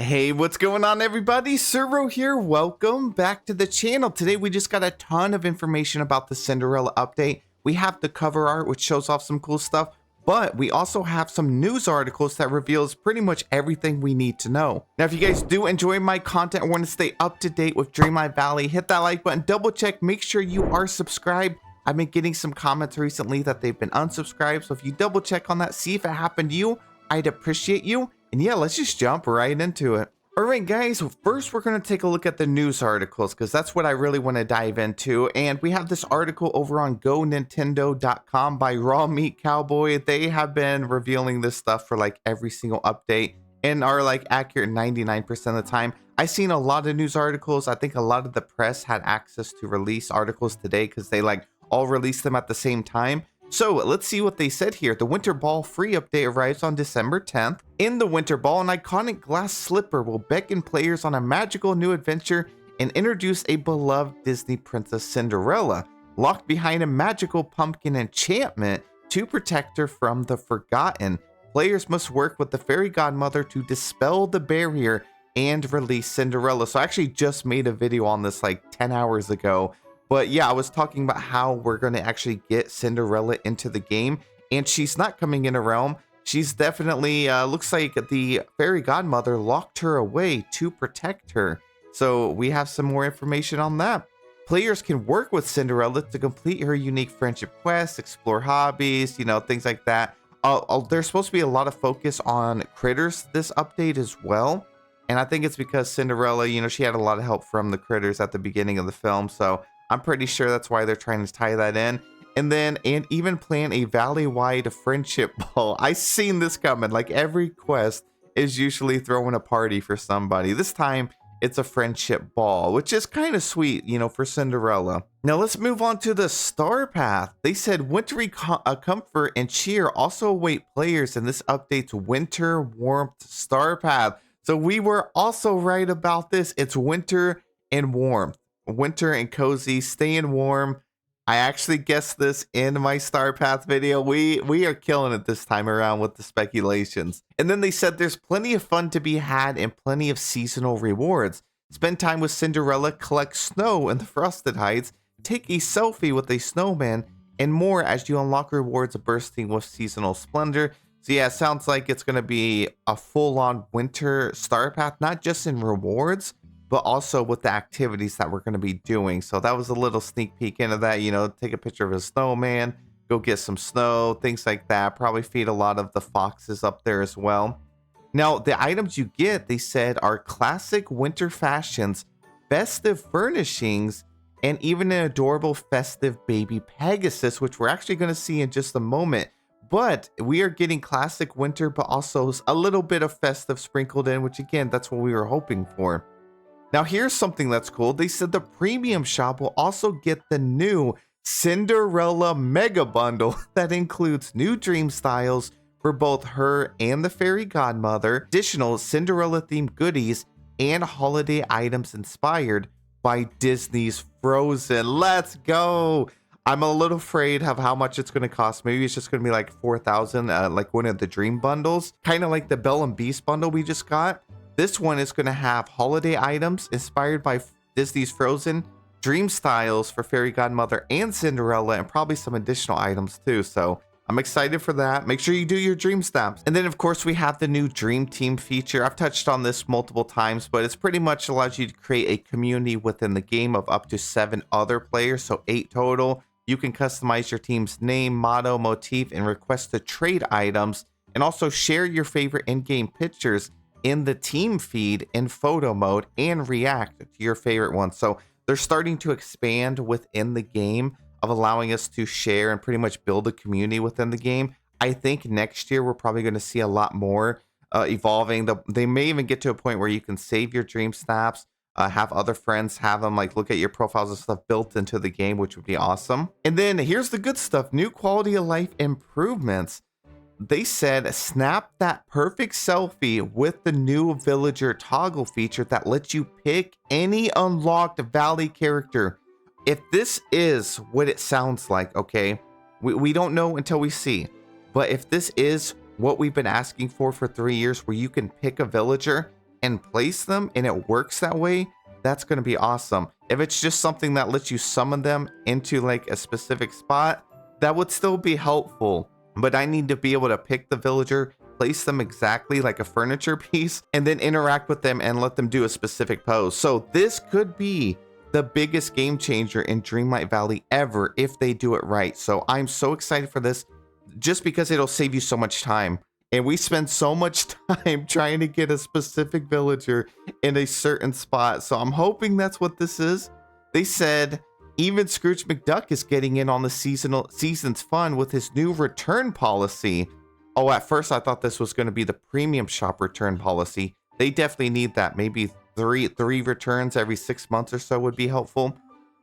Hey, what's going on everybody? Servo here. Welcome back to the channel. Today we just got a ton of information about the Cinderella update. We have the cover art which shows off some cool stuff, but we also have some news articles that reveals pretty much everything we need to know. Now, if you guys do enjoy my content and want to stay up to date with Dreamlight Valley, hit that like button, double check, make sure you are subscribed. I've been getting some comments recently that they've been unsubscribed, so if you double check on that, see if it happened to you, I'd appreciate you. And yeah, let's just jump right into it. Alright guys, so first we're going to take a look at the news articles because that's what I really want to dive into. And we have this article over on GoNintendo.com by Raw Meat Cowboy. They have been revealing this stuff for like every single update and are like accurate 99% of the time. I've seen a lot of news articles. I think a lot of the press had access to release articles today because they like all released them at the same time. So let's see what they said here. The Winter Ball free update arrives on December 10th. In the Winter Ball, an iconic glass slipper will beckon players on a magical new adventure and introduce a beloved Disney princess Cinderella, locked behind a magical pumpkin enchantment to protect her from the forgotten. Players must work with the fairy godmother to dispel the barrier and release Cinderella. So I actually just made a video on this like 10 hours ago. But yeah, I was talking about how we're going to actually get Cinderella into the game, and she's not coming in a realm. She's definitely, looks like the fairy godmother locked her away to protect her. So we have some more information on that. Players can work with Cinderella to complete her unique friendship quests, explore hobbies, you know, things like that. There's supposed to be a lot of focus on critters this update as well. And I think it's because Cinderella, you know, she had a lot of help from the critters at the beginning of the film. So I'm pretty sure that's why they're trying to tie that in. And even plan a valley-wide friendship ball. I seen this coming. Like every quest is usually throwing a party for somebody. This time it's a friendship ball, which is kind of sweet, you know, for Cinderella. Now let's move on to the Star Path. They said wintry comfort and cheer also await players in this update's winter warmth Star Path. So we were also right about this. It's winter and warmth. Winter and cozy, staying warm. I actually guessed this in my Star Path video. We are killing it this time around with the speculations. And then they said there's plenty of fun to be had and plenty of seasonal rewards. Spend time with Cinderella, collect snow in the Frosted Heights, take a selfie with a snowman, and more as you unlock rewards bursting with seasonal splendor. So yeah, it sounds like it's going to be a full-on winter Star Path, not just in rewards, but also with the activities that we're going to be doing. So that was a little sneak peek into that, you know, take a picture of a snowman, go get some snow, things like that. Probably feed a lot of the foxes up there as well. Now, the items you get, they said, are classic winter fashions, festive furnishings, and even an adorable festive baby Pegasus, which we're actually going to see in just a moment. But we are getting classic winter, but also a little bit of festive sprinkled in, which again, that's what we were hoping for. Now here's something that's cool. They said the premium shop will also get the new Cinderella Mega Bundle that includes new dream styles for both her and the fairy godmother, additional Cinderella themed goodies, and holiday items inspired by Disney's Frozen. Let's go! I'm a little afraid of how much it's going to cost. Maybe it's just going to be like 4,000, like one of the dream bundles, kind of like the Belle and Beast bundle we just got. This one is going to have holiday items inspired by Disney's Frozen, dream styles for fairy godmother and Cinderella, and probably some additional items too. So I'm excited for that. Make sure you do your dream stamps. And then of course we have the new Dream Team feature. I've touched on this multiple times, but it's pretty much allows you to create a community within the game of up to 7 other players. So 8 total. You can customize your team's name, motto, motif, and request to trade items, and also share your favorite in-game pictures in the team feed in photo mode and react to your favorite ones. So they're starting to expand within the game of allowing us to share and pretty much build a community within the game. I think next year we're probably going to see a lot more evolving. They may even get to a point where you can save your dream snaps, have other friends have them, like look at your profiles and stuff built into the game, which would be awesome. And then here's the good stuff, new quality of life improvements. They said snap that perfect selfie with the new villager toggle feature that lets you pick any unlocked valley character. If this is what it sounds like, okay, we don't know until we see, but if this is what we've been asking for 3 years, where you can pick a villager, and place them and it works that way, that's going to be awesome. If it's just something that lets you summon them into like a specific spot, that would still be helpful. But I need to be able to pick the villager, place them exactly like a furniture piece, and then interact with them and let them do a specific pose. So this could be the biggest game changer in Dreamlight Valley ever if they do it right. So I'm so excited for this just because it'll save you so much time. And we spend so much time trying to get a specific villager in a certain spot. So I'm hoping that's what this is. They said even Scrooge McDuck is getting in on the season's fun with his new return policy. Oh, at first I thought this was going to be the premium shop return policy. They definitely need that. Maybe three returns every 6 months or so would be helpful.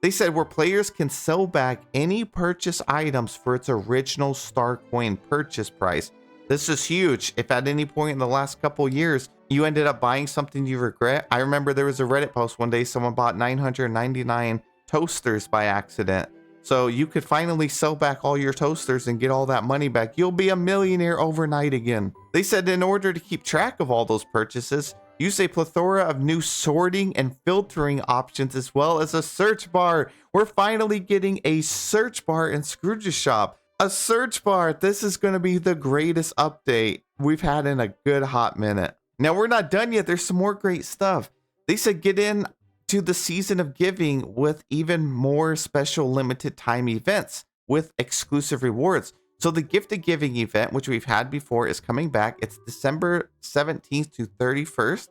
They said where players can sell back any purchase items for its original star coin purchase price. This is huge. If at any point in the last couple years you ended up buying something you regret. I remember there was a Reddit post one day, someone bought 999 toasters by accident. So you could finally sell back all your toasters and get all that money back. You'll be a millionaire overnight again. They said in order to keep track of all those purchases, use a plethora of new sorting and filtering options as well as a search bar. We're finally getting a search bar in Scrooge's shop. A search bar. This is going to be the greatest update we've had in a good hot minute. Now we're not done yet. There's some more great stuff. They said get in to the season of giving with even more special limited time events with exclusive rewards. So the gift of giving event, which we've had before, is coming back. It's December 17th to 31st.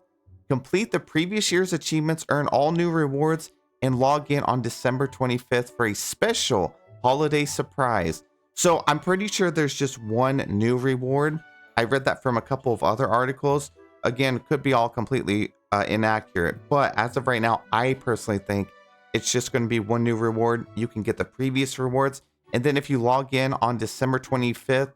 Complete the previous year's achievements, earn all new rewards, and log in on December 25th for a special holiday surprise. So I'm pretty sure there's just one new reward. I read that from a couple of other articles. Again, could be all completely inaccurate, but as of right now, I personally think it's just going to be one new reward. You can get the previous rewards, and then if you log in on December 25th,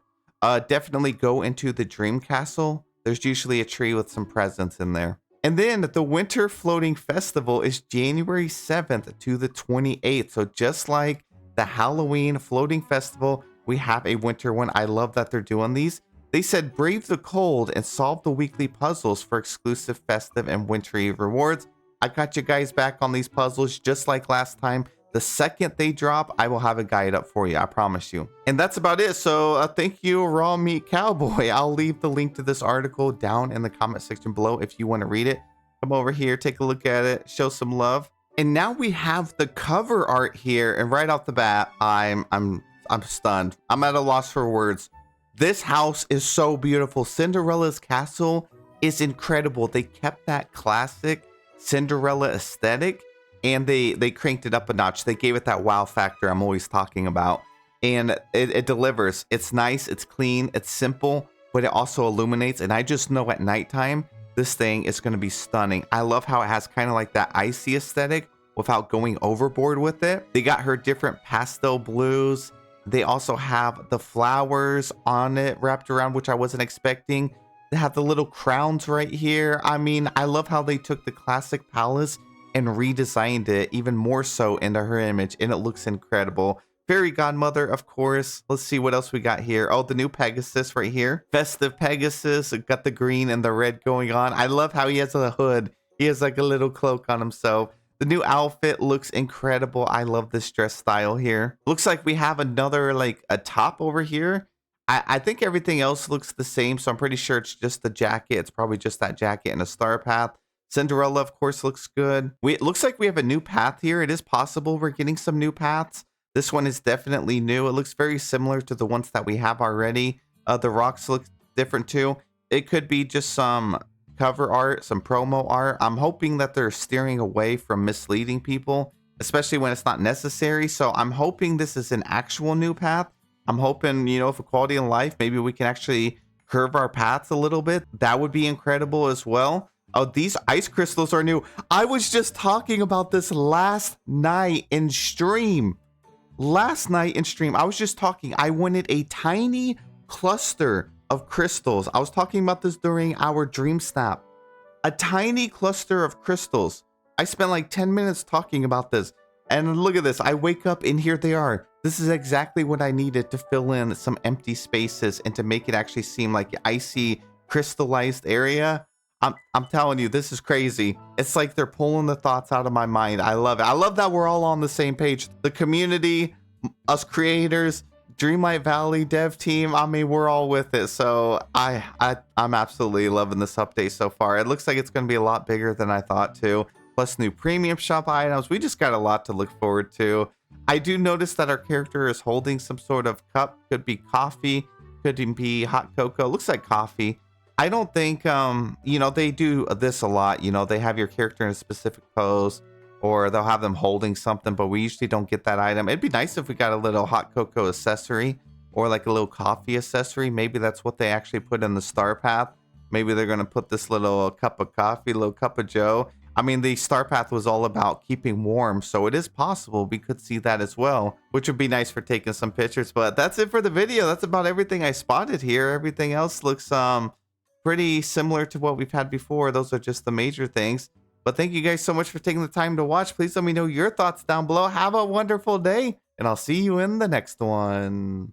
definitely go into the Dream Castle. There's usually a tree with some presents in there. And then the Winter Floating Festival is January 7th to the 28th. So just like the Halloween Floating Festival, we have a winter one. I love that they're doing these. They said brave the cold and solve the weekly puzzles for exclusive festive and wintry rewards. I got you guys back on these puzzles just like last time. The second they drop, I will have a guide up for you. I promise you. And that's about it. So thank you, Raw Meat Cowboy. I'll leave the link to this article down in the comment section below if you want to read it. Come over here, take a look at it, show some love. And now we have the cover art here. And right off the bat, I'm stunned. I'm at a loss for words. This house is so beautiful. Cinderella's castle is incredible. They kept that classic Cinderella aesthetic and they cranked it up a notch. They gave it that wow factor I'm always talking about. And it delivers. It's nice, it's clean, it's simple, but it also illuminates. And I just know at nighttime, this thing is going to be stunning. I love how it has kind of like that icy aesthetic without going overboard with it. They got her different pastel blues. They also have the flowers on it wrapped around, which I wasn't expecting. They have the little crowns right here. I mean, I love how they took the classic palace and redesigned it even more so into her image, and it looks incredible. Fairy godmother, of course. Let's see what else we got here. Oh, the new Pegasus right here. Festive Pegasus. Got the green and the red going on. I love how he has a hood. He has like a little cloak on himself. The new outfit looks incredible. I love this dress style here. Looks like we have another, like a top over here. I think everything else looks the same, so I'm pretty sure it's just the jacket. It's probably just that jacket and a star path. Cinderella, of course, looks good. It looks like we have a new path here. It is possible we're getting some new paths. This one is definitely new. It looks very similar to the ones that we have already. The rocks look different too. It could be just some cover art, some promo art. I'm hoping that they're steering away from misleading people, especially when it's not necessary. So I'm hoping this is an actual new path. I'm hoping, you know, for quality of life, maybe we can actually curve our paths a little bit. That would be incredible as well. Oh, these ice crystals are new. I was just talking about this last night in stream. I was just talking. I wanted a tiny cluster of crystals. I was talking about this during our dream snap. A tiny cluster of crystals. I spent like 10 minutes talking about this. And look at this. I wake up and here they are. This is exactly what I needed to fill in some empty spaces and to make it actually seem like an icy crystallized area. I'm telling you, this is crazy. It's like they're pulling the thoughts out of my mind. I love it. I love that we're all on the same page. The community, us creators, Dreamlight Valley dev team. I mean, we're all with it. So I'm absolutely loving this update so far. It looks like it's going to be a lot bigger than I thought too. Plus new premium shop items. We just got a lot to look forward to. I do notice that our character is holding some sort of cup. Could be coffee, could be hot cocoa. Looks like coffee. I don't think, you know, they do this a lot. You know, they have your character in a specific pose, or they'll have them holding something, but we usually don't get that item. It'd be nice if we got a little hot cocoa accessory or like a little coffee accessory. Maybe that's what they actually put in the star path. Maybe they're going to put this little cup of coffee, little cup of joe. I mean, the star path was all about keeping warm, so it is possible we could see that as well, which would be nice for taking some pictures. But that's it for the video. That's about everything I spotted here. Everything else looks, pretty similar to what we've had before. Those are just the major things. But thank you guys so much for taking the time to watch. Please let me know your thoughts down below. Have a wonderful day, and I'll see you in the next one.